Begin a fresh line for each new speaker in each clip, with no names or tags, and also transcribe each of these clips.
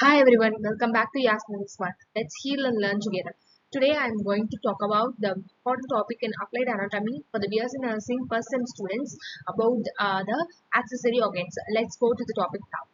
Hi everyone, welcome back to Yasmin's One. Let's heal and learn together. Today I am going to talk about the important topic in applied anatomy for the BSc nursing first sem students about the accessory organs. Let's go to the topic now.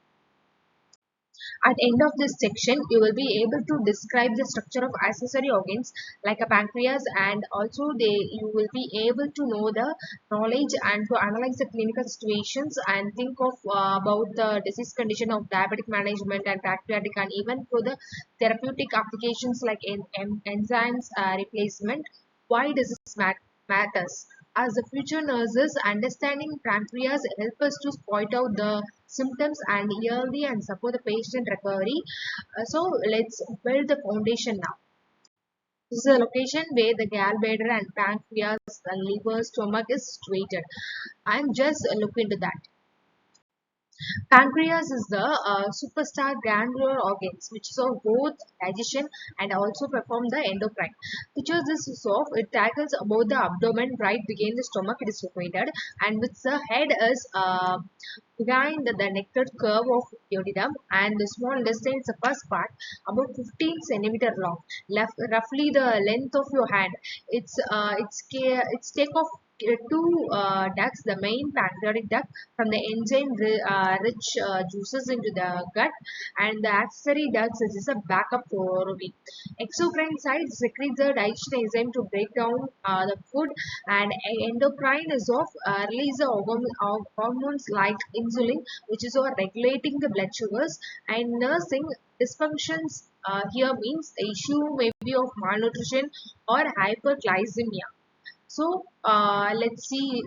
At the end of this section, you will be able to describe the structure of accessory organs like a pancreas, and also you will be able to know the knowledge and to analyze the clinical situations and think of about the disease condition of diabetic management and pancreatic, and even for the therapeutic applications like enzymes replacement. Why does this matters? As the future nurses, understanding pancreas help us to point out the symptoms and early and support the patient recovery. So let's build the foundation now. This is a location where the gallbladder and pancreas, the liver, stomach is situated. I'm just looking into that. Pancreas is the superstar glandular organs which is of both digestion and also perform the endocrine. Picture this is of it tackles above the abdomen right behind the stomach it is located, and with the head is behind the nectar curve of duodenum, and the small intestine is the first part about 15 centimeter long, roughly the length of your hand. It's take off two ducts, the main pancreatic duct from the enzyme rich juices into the gut, and the accessory ducts is a backup for it. Exocrine side secretes the digestion enzyme to break down the food, and endocrine is of release the hormones like insulin, which is of regulating the blood sugars. And nursing dysfunctions here means the issue may be of malnutrition or hyperglycemia. So let's see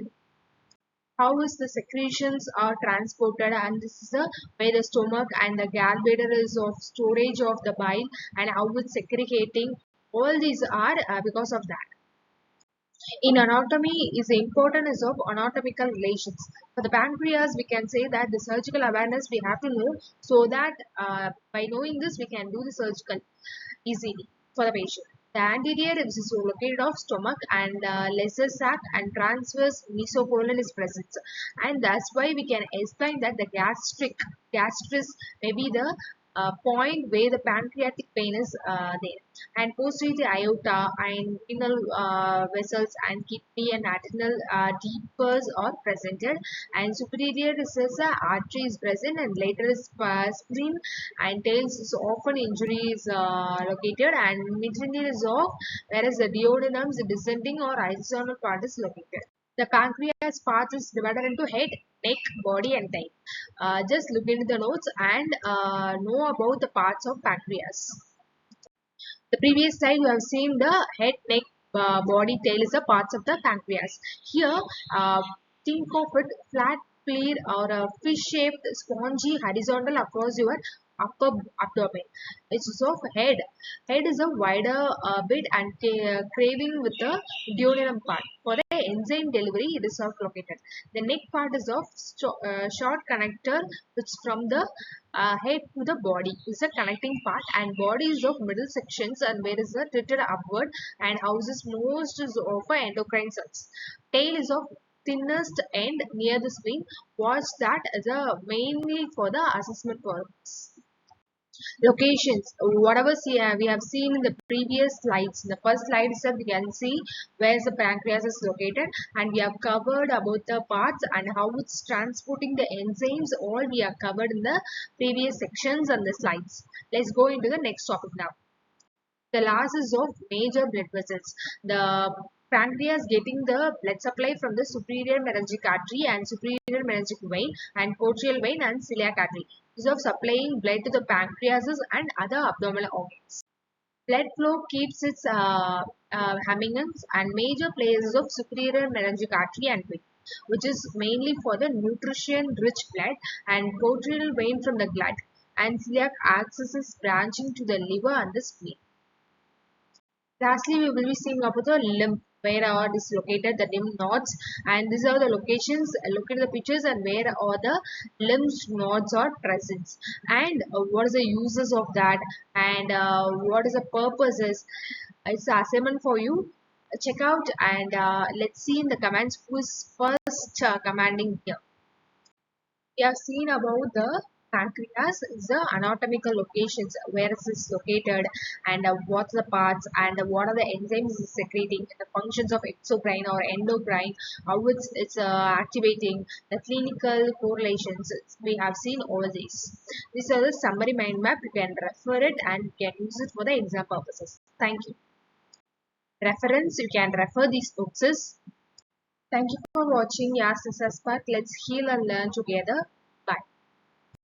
how is the secretions are transported, and this is where the stomach and the gallbladder is of storage of the bile and how it's secreting. All these are because of that. In anatomy is the importance of anatomical relations. For the pancreas, we can say that the surgical awareness we have to know, so that by knowing this we can do the surgical easily for the patient. The anterior is located of stomach and lesser sac and transverse mesocolon is present, and that's why we can explain that the gastrus may be the point where the pancreatic vein is there, and posterior aorta and renal vessels and kidney and adrenal deepers are presented, and superior is artery is present, and later is spleen and tails is often injury is located, and midline is off, whereas the duodenum is descending or horizontal part is located. The pancreas part is divided into head, neck, body, and tail. Just look into the notes and know about the parts of pancreas. The previous slide you have seen the head, neck, body, tail is the parts of the pancreas. Here, think of it flat plate or a fish-shaped spongy horizontal across your upper abdomen. It's of head. Head is a wider bit and craving with the duodenum part. For the enzyme delivery, it is located. The neck part is of short connector, which from the head to the body is a connecting part, and body is of middle sections and where is the tilted upward and houses most is of endocrine cells. Tail is of thinnest end near the spleen. Watch that as a mainly for the assessment purpose. Locations, whatever we have seen in the previous slides. In the first slide itself, we can see where the pancreas is located, and we have covered about the parts and how it's transporting the enzymes. All we have covered in the previous sections and the slides. Let's go into the next topic now. The last is of major blood vessels. The pancreas getting the blood supply from the superior meningic artery and superior meningic vein and portal vein and celiac artery. This of supplying blood to the pancreas and other abdominal organs. Blood flow keeps its hemmings, and major players of superior meningic artery and vein, which is mainly for the nutrition-rich blood, and portal vein from the blood, and celiac axis is branching to the liver and the spleen. Lastly, we will be seeing about the lymph, where are dislocated the lymph nodes, and these are the locations. Look at the pictures and where are the lymph nodes are present, and what is the uses of that, and what is the purposes. It's an assignment for you. Check out and let's see in the comments who is first commanding here. We have seen about the Pancreas is the anatomical locations where it is located, and what are the parts, and what are the enzymes it's secreting, the functions of exocrine or endocrine, how it's activating, the clinical correlations. We have seen all these. These are the summary mind map. You can refer it and you can use it for the exam purposes. Thank you. Reference, you can refer these books. Thank you for watching. Yes, this is part. Let's heal and learn together.